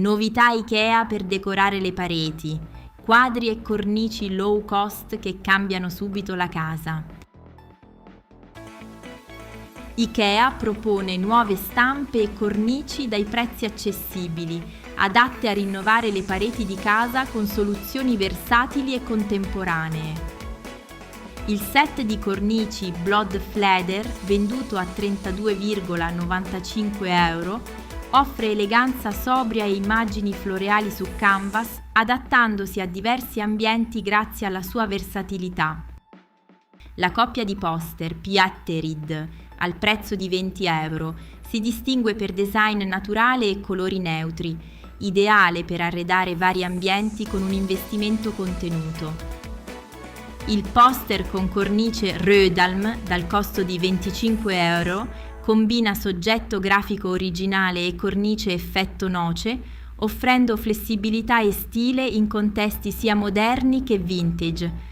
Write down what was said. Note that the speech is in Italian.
Novità IKEA per decorare le pareti, quadri e cornici low cost che cambiano subito la casa. IKEA propone nuove stampe e cornici dai prezzi accessibili, adatte a rinnovare le pareti di casa con soluzioni versatili e contemporanee. Il set di cornici Blood Fleder, venduto a 32,95 euro, offre eleganza sobria e immagini floreali su canvas, adattandosi a diversi ambienti grazie alla sua versatilità. La coppia di poster Piatterid, al prezzo di 20 euro, si distingue per design naturale e colori neutri, ideale per arredare vari ambienti con un investimento contenuto. Il poster con cornice Rödalm, dal costo di 25 euro, combina soggetto grafico originale e cornice effetto noce, offrendo flessibilità e stile in contesti sia moderni che vintage,